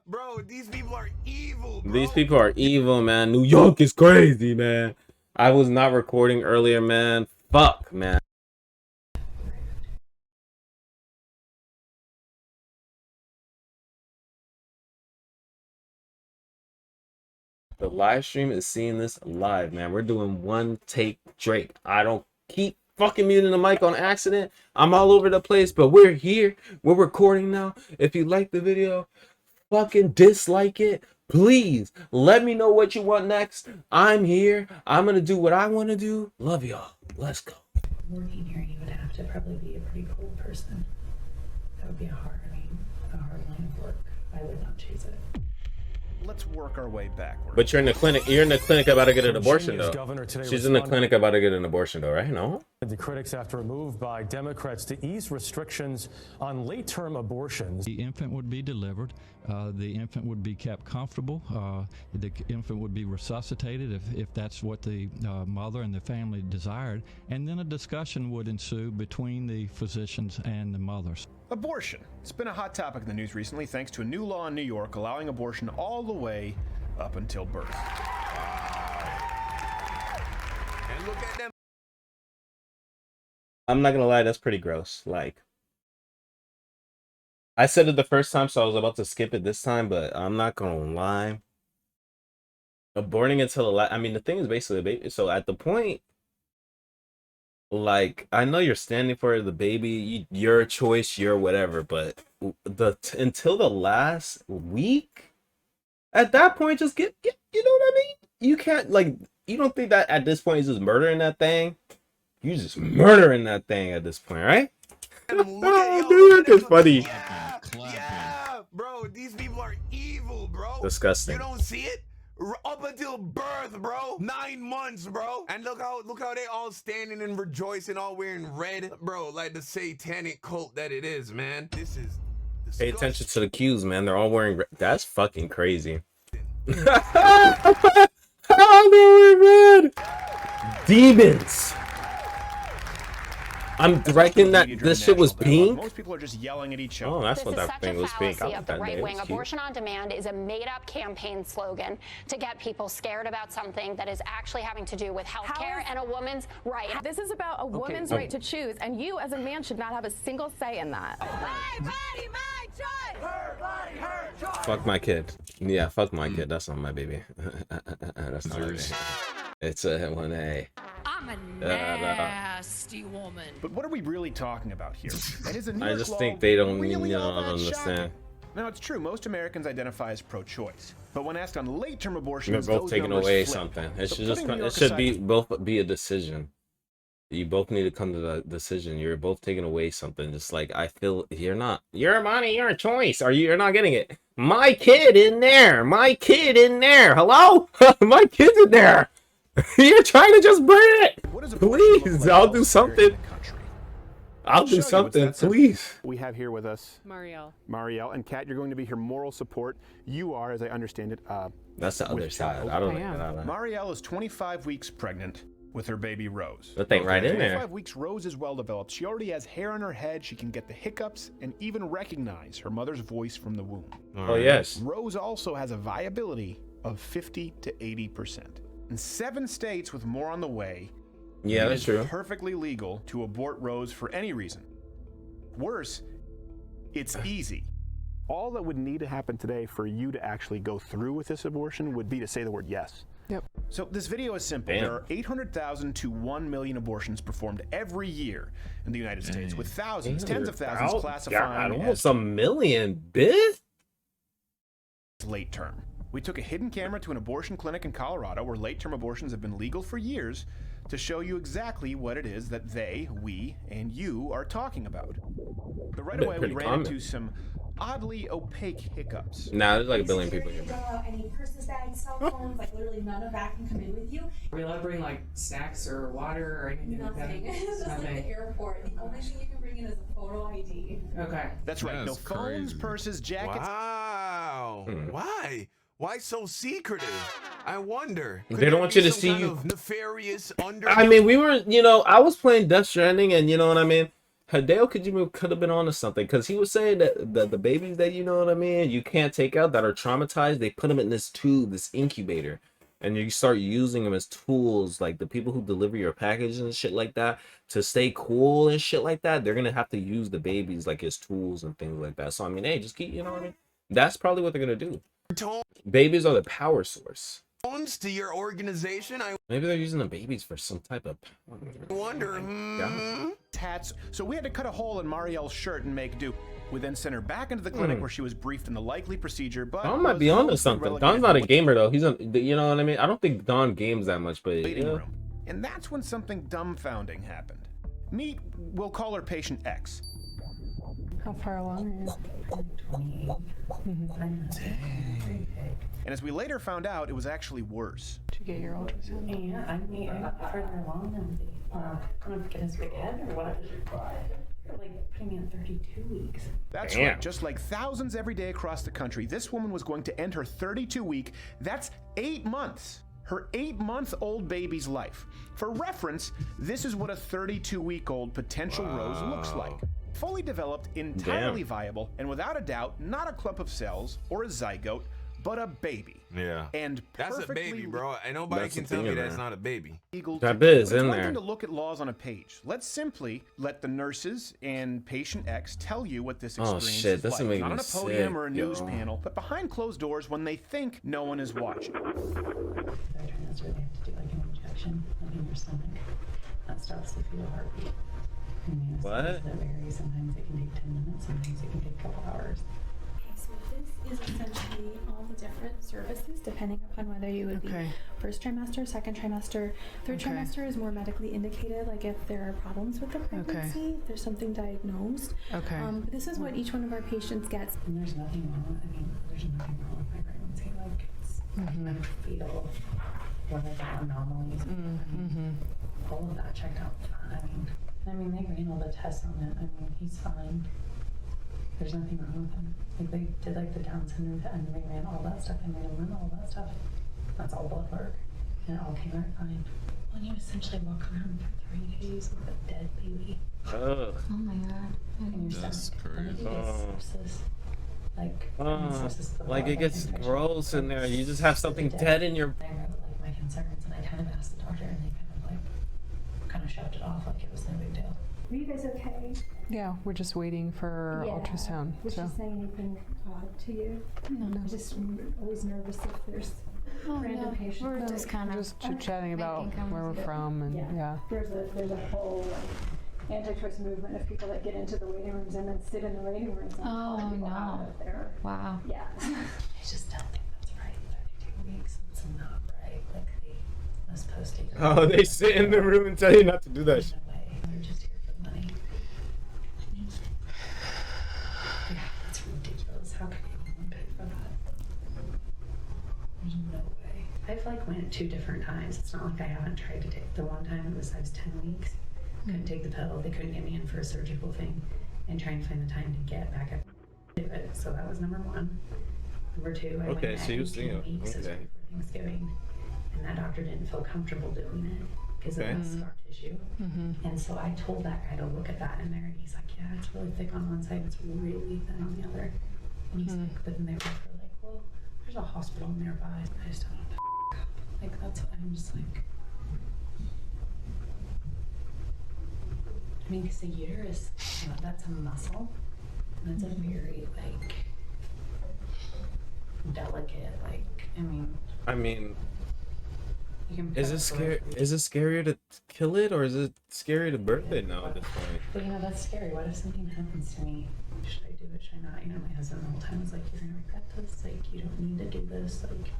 Bro, these people are evil, bro. These people are evil, man. New York is crazy, man. I was not recording earlier, man. Fuck, man. The live stream is seeing this live, man. We're doing one take Drake. I don't keep fucking muting the mic on accident. I'm all over the place, but we're here. We're recording now. If you like the video, fucking dislike it. Please let me know what you want next. I'm here. I'm gonna do what I want to do. Love y'all. Let's go. Working here, you would have to probably be a pretty cold person. That would be a hard line of work. I would not choose it. Let's work our way backward. But you're in the clinic. You're in the clinic about to get an abortion, though. She's in the clinic about to get an abortion, though, right? No. The critics after a move by Democrats to ease restrictions on late-term abortions. The infant would be delivered. The infant would be kept comfortable. The infant would be resuscitated if that's what the mother and the family desired. And then a discussion would ensue between the physicians and the mothers. Abortion. It's been a hot topic in the news recently thanks to a new law in New York allowing abortion all the way up until birth. And look at them. I'm not gonna lie, that's pretty gross. Like, I said it the first time, so I was about to skip it this time, but I'm not gonna lie. Aborting until I mean, the thing is basically a baby. So at the point, like, I know you're standing for the baby, your choice, your whatever, but until the last week, at that point, just get you know what I mean? You can't, like, you don't think that at this point is just murdering that thing? You just murdering that thing at this point, right? Dude, it's funny. Yeah, bro, these people are evil, bro. Disgusting. You don't see it? Up until birth, bro. 9 months, bro. And look how they all standing and rejoicing, all wearing red, bro, like the satanic cult that it is, man. This is disgusting. Pay attention to the cues, man. They're all wearing red. That's fucking crazy. Oh, no, red. Demons. I'm reckon that this shit was pink. Most people are just yelling at each other. Oh, that's what that thing was pink. This is such a fallacy of the right-wing. Abortion on demand is a made-up campaign slogan to get people scared about something that is actually having to do with health care and a woman's right. This is about a woman's right to choose, and you as a man should not have a single say in that. My body, my choice. Her body, her choice. Fuck my kid. Yeah, fuck my kid. That's not my baby. That's not my baby. It's a 1A. I'm a nasty woman. But what are we really talking about here? And is a New I York just law think they don't, really you know, all that understand. shocking? Now, it's true, most Americans identify as pro-choice. But when asked on late-term They're abortions, both those taking numbers away flip. something. It So should just putting New it York should be aside- both be a decision. You both need to come to the decision. You're both taking away something. Just like, I feel you're not. Your money, your choice. You're not getting it. My kid in there. My kid in there. Hello? My kid's in there. You're trying to just burn it. What does abortion look Please, like I'll do elsewhere something. in the country? I'll show do you, it's something, that simple. please. We have here with us Marielle, and Kat, you're going to be her moral support. You are, as I understand it, That's the other with side. child. I don't know. Marielle is 25 weeks pregnant with her baby Rose. The thing right in there. 25 weeks, Rose is well developed. She already has hair on her head. She can get the hiccups and even recognize her mother's voice from the womb. Oh, yes. Rose also has a viability of 50 to 80%. In 7 states with more on the way, Yeah, it that's is true. perfectly legal to abort Rose for any reason. Worse, it's easy. All that would need to happen today for you to actually go through with this abortion would be to say the word yes. Yep. So this video is simple. Damn. There are 800,000 to 1 million abortions performed every year in the United States, with thousands, tens of thousands God, classifying almost as a million, bitch. late term. We took a hidden camera to an abortion clinic in Colorado where late-term abortions have been legal for years to show you exactly what it is that they, we, and you are talking about. But right away, we Pretty ran common. into some oddly opaque hiccups. Nah, there's like a billion people here. You don't allow any purses, bags, cell phones, like literally none of that can come in with you. Are we allowed to bring like snacks or water or anything like that? Nothing. It's just like the airport. The only thing you can bring in is a photo ID. Okay. That's right. No That's phones, crazy. purses, jackets. Wow. Why? Why so secretive? I wonder. They don't want you to see some kind you- of nefarious under. I mean, we were, you know, I was playing Death Stranding, and you know what I mean? Hideo Kojima could have been onto something, because he was saying that the babies that, you know what I mean, you can't take out, that are traumatized, they put them in this tube, this incubator, and you start using them as tools, like the people who deliver your packages and shit like that, to stay cool and shit like that. They're gonna have to use the babies like as tools and things like that. So I mean, hey, just keep, you know what I mean? That's probably what they're gonna do. Babies are the power source. To your organization, I Maybe they're using the babies for some type of wonder. Tats. So we had to cut a hole in Marielle's shirt and make do. We then sent her back into the clinic where she was briefed on the likely procedure, but Don might be onto something. Don's not a gamer though. He's a, you know what I mean? I don't think Don games that much, but waiting yeah. room. And that's when something dumbfounding happened. Meet, we'll call her patient X. How far along are you? 28. And as we later found out, it was actually worse. Did you get your ultrasound? Yeah, I mean, I got further along than gonna get his big head or what? They're like putting me in 32 weeks. That's Damn. right. Just like thousands every day across the country, this woman was going to end her 32-week, that's 8 months, her 8-month-old baby's life. For reference, this is what a 32-week-old potential rose looks like. Fully developed, entirely viable, and without a doubt, not a clump of cells or a zygote, but a baby. Yeah. And That's a baby, bro. And nobody That's can the tell thing me in that's there. not a baby. That is But it's in one there. thing to look at laws on a page. Let's simply let the nurses and patient X tell you what this Oh, experience shit, is this like. is making Not on me a podium sick, or a news yo. panel, but behind closed doors when they think no one is watching. They're trying to really have to do like an injection like in your stomach. That stops the fetal heartbeat. And the What? anesthesia that varies. Sometimes it can take 10 minutes, sometimes it can take a couple hours. Okay, so this is essentially all the different services depending upon whether you would be first trimester, second trimester. Third trimester is more medically indicated, like if there are problems with the pregnancy, if there's something diagnosed. But this is what each one of our patients gets. And there's nothing wrong with, I mean, there's nothing wrong with my pregnancy. Like, it's fetal, whatever anomalies. All of that checked out fine. I mean, they ran all the tests on it. I mean, he's fine. There's nothing wrong with him. Like, they did like the Down syndrome and they ran all that stuff. I made him run all that stuff. That's all blood work. And it all came out fine. When you essentially walk around for 3 days with a dead baby. Ugh. Oh my god. In your stomach. And if you get sepsis, like, sepsis of the Like blood, it gets infection, gross in there. You just have something dead in your. They wrote like my concerns and I kind of asked the doctor and they kind of shoved it off like it was no big deal. Are you guys okay? Yeah, we're just waiting for ultrasound. Was So she saying anything to you? No. Just always nervous if there's random patients. we're just kind of just chit-chatting about where we're from and yeah. There's a whole anti-choice movement of people that get into the waiting rooms and then sit in the waiting rooms and call people out of there. Wow. Yeah. I just don't think that's right. 32 weeks, it's not right. Like they was posting. Oh, they sit in the room and tell you not to do that shit. They're just here for the money. Yeah, that's ridiculous. How can anyone pay for that? There's no way. I've like went 2 different times. It's not like I haven't tried to take. The one time it was I was 10 weeks. Couldn't take the pill. They couldn't get me in for a surgical thing, and trying to find the time to get back up to it. So that was number 1. Number 2, I went So you was 18 thinking, weeks. It was okay. before Thanksgiving, and that doctor didn't feel comfortable doing it because Okay. it was scar tissue. And so I told that guy to look at that in there, and he's like, "Yeah, it's really thick on one side, it's really thin on the other." And he's like, "But then they were like, well, there's a hospital nearby." I just don't want to like that's what I'm just like. I mean, because the uterus, you know, that's a muscle. That's a very like delicate, like I mean, you can. is it scary? Is it scarier to kill it, or is it scary to birth it now at this point? But you know, that's scary. What if something happens to me? Should I do it? Should I not? You know, my husband the whole time was like, "You're gonna regret this. Like, you don't need to do this. Like,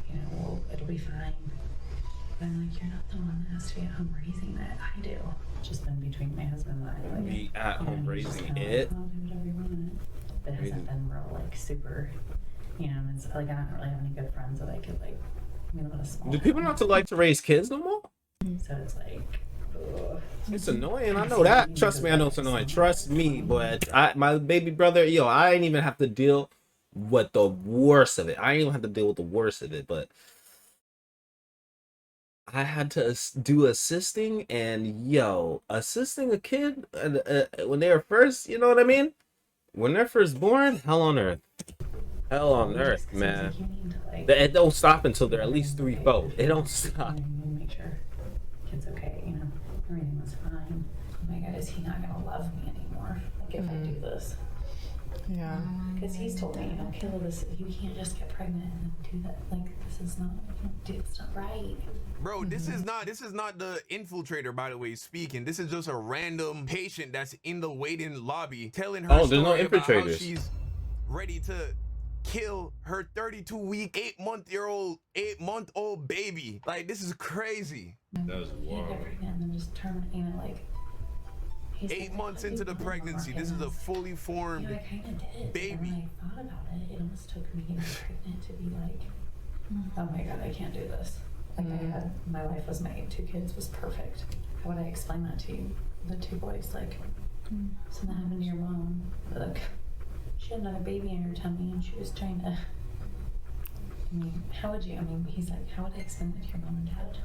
you know, well, it'll be fine." But I'm like, "You're not the one that has to be at home raising it. I do." It's just been between my husband and I. Like, Be at home he's just raising kinda it. Like, "I'll do whatever you want." But it hasn't been real like super. You know, it's like I don't really have any good friends that I could like. I mean, I'm in a small. Do people not to like to raise kids no more? So it's like. Ugh. It's annoying. I know that. Trust me, I know it's annoying. Trust me, but my baby brother, yo, I ain't even have to deal with the worst of it. I ain't even have to deal with the worst of it, but I had to do assisting, and yo, assisting a kid when they were first, you know what I mean? When they're first born, hell on earth. Hell on earth, man. It don't stop until they're at least 3, 4. It don't stop. Make sure kid's okay, you know, everything was fine. Oh my God, is he not gonna love me anymore? Like if I do this. Yeah. Because he's told me, you know, Kayla, this, you can't just get pregnant and do that. Like, this is not, it's not right. Bro, this is not the infiltrator, by the way, speaking. This is just a random patient that's in the waiting lobby telling her there's no story about how infiltrators. she's ready to kill her 32-week, 8-month-old baby. Like, this is crazy. That's wild. And then just terminate, you know, like. 8 months into the pregnancy, this is a fully formed I kind of did. baby. And when I thought about it, it almost took me getting pregnant to be like, oh my God, I can't do this. Like my life was made. 2 kids was perfect. How would I explain that to you? The 2 boys, like, something happened to your mom. Like, she had another baby in her tummy and she was trying to, I mean, how would you, I mean, he's like, how would I explain that to your mom and dad?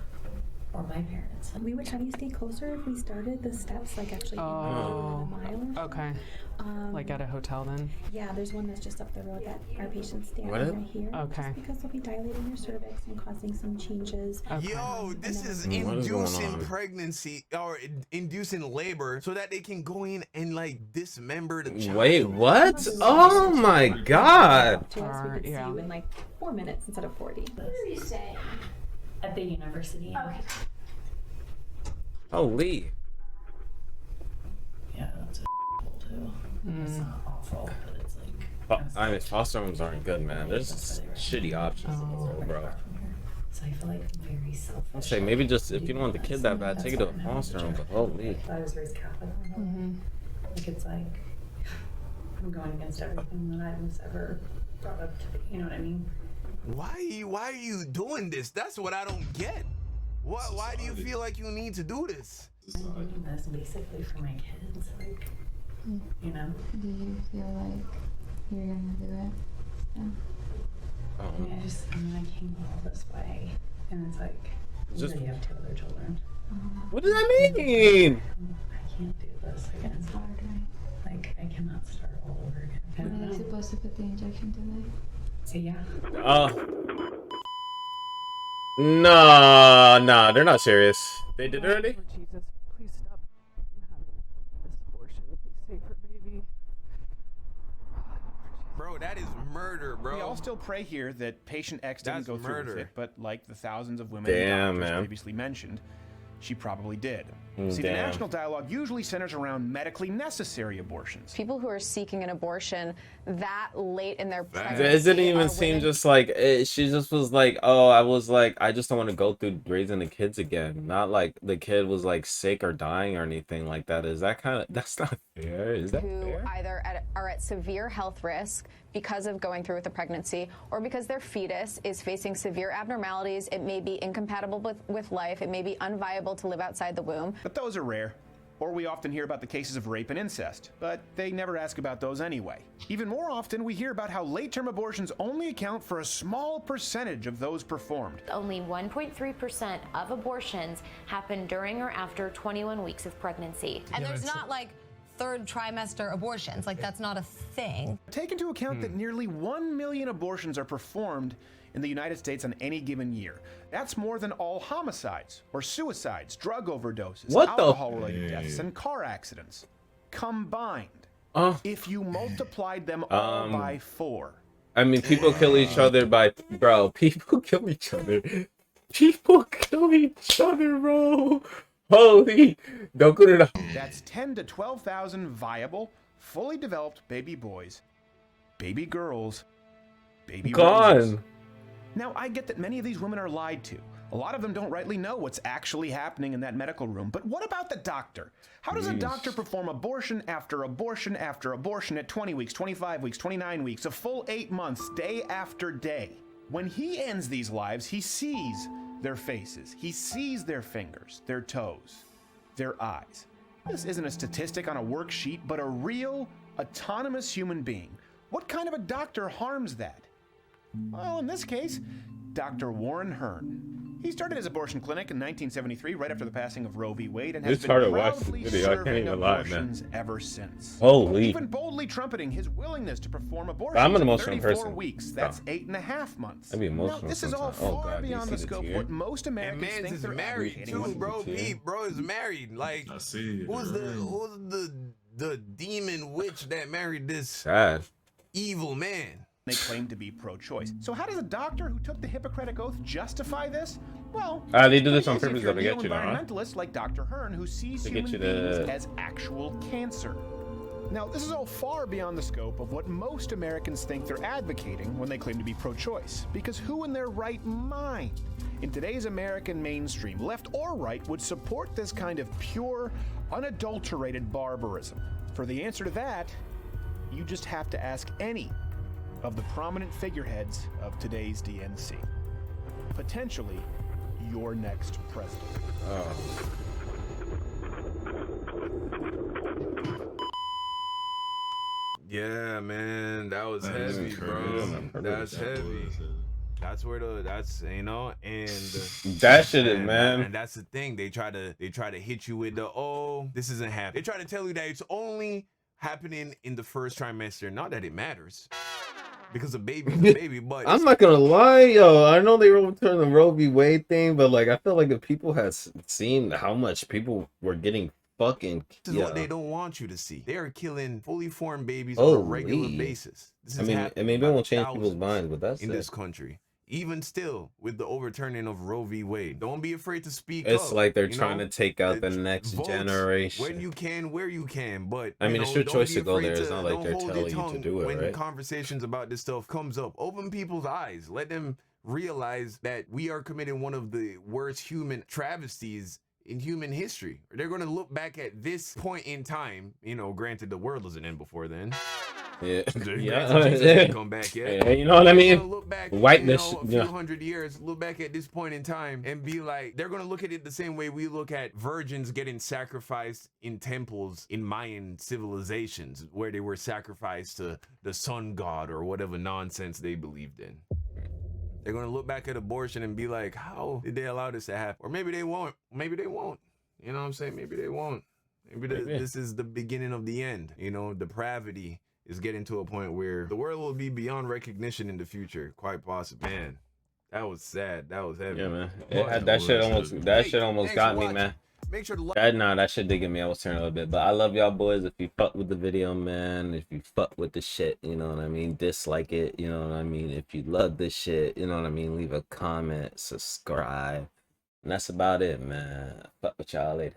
Or my parents. We would have you stay closer if we started the steps, like actually in the mile. Okay. Like at a hotel then? Yeah, there's one that's just up the road that our patients stay What? on right here. Okay. Just because they'll be dilating your cervix and causing some changes. Yo, this is What is going inducing on? pregnancy or inducing labor so that they can go in and like dismember the child. Wait, what? Oh my God. To us, we could see you in like 4 minutes instead of 40. Where are you staying? At the university. Okay. Holy. Yeah, that's a too. It's not awful, but it's like. I mean, foster homes aren't good, man. There's shitty options in the world, bro. So I feel like very selfish. I'd say maybe just if you don't want the kid that bad, take it to a foster home. But holy. I was raised Catholic. Like it's like I'm going against everything that I was ever brought up to be. You know what I mean? Why are you doing this? That's what I don't get. Why do you feel like you need to do this? I'm doing this basically for my kids, like, you know. Do you feel like you're gonna do it? Yeah. I mean, I came all this way, and it's like, you already have 2 other children. What does that mean? I can't do this again. It's hard, right? Like, I cannot start all over again. I don't Are they know. supposed to put the injection today? So yeah. Nah, they're not serious. They did it already? Oh, Jesus, please stop having this abortion. Please save her baby. Bro, that is murder, bro. We all still pray here that patient X didn't That's go through murder. with it, but like the thousands of women Damn, and doctors man. previously mentioned, she probably did. See, the Damn. national dialogue usually centers around medically necessary abortions. People who are seeking an abortion that late in their pregnancy. It didn't even are seem women- just like she just was like, oh, I just don't want to go through raising the kids again. Not like the kid was like sick or dying or anything like that. Is that that's not fair? Is that who fair? either are at severe health risk because of going through with the pregnancy or because their fetus is facing severe abnormalities. It may be incompatible with life. It may be unviable to live outside the womb. But those are rare. Or we often hear about the cases of rape and incest, but they never ask about those anyway. Even more often, we hear about how late-term abortions only account for a small percentage of those performed. Only 1.3% of abortions happen during or after 21 weeks of pregnancy. And there's not like 3rd trimester abortions, like that's not a thing. Take into account that nearly 1 million abortions are performed in the United States on any given year. That's more than all homicides or suicides, drug overdoses, alcohol-related deaths, and car accidents combined. If you multiplied them all by 4. I mean, people kill each other people kill each other. People kill each other, bro. Holy, don't go to the... That's 10 to 12,000 viable, fully developed baby boys, baby girls, baby roses. Now, I get that many of these women are lied to. A lot of them don't rightly know what's actually happening in that medical room. But what about the doctor? How does a doctor perform abortion after abortion after abortion at 20 weeks, 25 weeks, 29 weeks, a full 8 months, day after day? When he ends these lives, he sees their faces. He sees their fingers, their toes, their eyes. This isn't a statistic on a worksheet, but a real, autonomous human being. What kind of a doctor harms that? Well, in this case, Dr. Warren Hearn. He started his abortion clinic in 1973, right after the passing of Roe v. Wade, and has It's hard been to watch this proudly video. I can't serving even lie, man. abortions ever since. Holy. Even boldly trumpeting his willingness to perform abortions I'm an in emotional 34 person. weeks. That's 8.5 months. I'd be Now, emotional this is all sometimes. Oh, far God, do you beyond see the the scope of tear? what most And Americans man's think is they're married advocating. too, bro. tear. Pete, bro, is married. Like, I see it. who's the demon witch that married this Sad. evil man? They claim to be pro-choice. So how does a doctor who took the Hippocratic Oath justify this? Well, They do this on it's easy purpose if you're to a get you, huh? neo-environmentalist like Dr. Hearn, who sees To get human you beings to- as actual cancer. Now, this is all far beyond the scope of what most Americans think they're advocating when they claim to be pro-choice. Because who in their right mind, in today's American mainstream, left or right, would support this kind of pure, unadulterated barbarism? For the answer to that, you just have to ask any of the prominent figureheads of today's DNC. Potentially your next president. Yeah, man, that was That is heavy, bro. crazy. That's That heavy. was heavy. That's where that's and That shit is, and- man. And that's the thing. They try to hit you with this isn't happening. They try to tell you that it's only happening in the first trimester. Not that it matters, because a baby's a baby. But I'm not gonna lie, yo. I know they overturned the Roe v. Wade thing, but like, I feel like if people had seen how much people were getting fucking, this is what they don't want you to see. They are killing fully formed babies on a regular Holy. basis. This I is mean, happening maybe it by won't change people's thousands minds, but that's in it. this country. Even still, with the overturning of Roe v. Wade, don't be afraid to speak It's up. like they're you trying know? to take out the next Vote generation. when you can, where you can. But I mean, you it's know, your don't choice be to go afraid there. It's not like don't they're hold your telling you to tongue do it, when right? conversations about this stuff comes up. Open people's eyes. Let them realize that we are committing one of the worst human travesties in human history. They're going to look back at this point in time. You know, granted, the world doesn't end before then. Yeah, Granted, yeah. Jesus didn't come back yet. Yeah, you know what I They're mean? gonna look back, Wipe you this. know, a few hundred years, look back at this point in time and be like, they're gonna look at it the same way we look at virgins getting sacrificed in temples in Mayan civilizations, where they were sacrificed to the sun god or whatever nonsense they believed in. They're gonna look back at abortion and be like, how did they allow this to happen? Or maybe they won't. Maybe they won't. You know what I'm saying? Maybe they won't. Maybe this is the beginning of the end. You know, depravity is getting to a point where the world will be beyond recognition in the future, quite possibly. Man, that was sad. That was heavy. Yeah, man. But- That shit almost thanks got for me, watching. man. Make sure to That shit did get me. I was turning a little bit, but I love y'all boys. If you fuck with the video, man, if you fuck with the shit, you know what I mean, dislike it, you know what I mean. If you love this shit, you know what I mean, leave a comment, subscribe, and that's about it, man. Fuck with y'all later.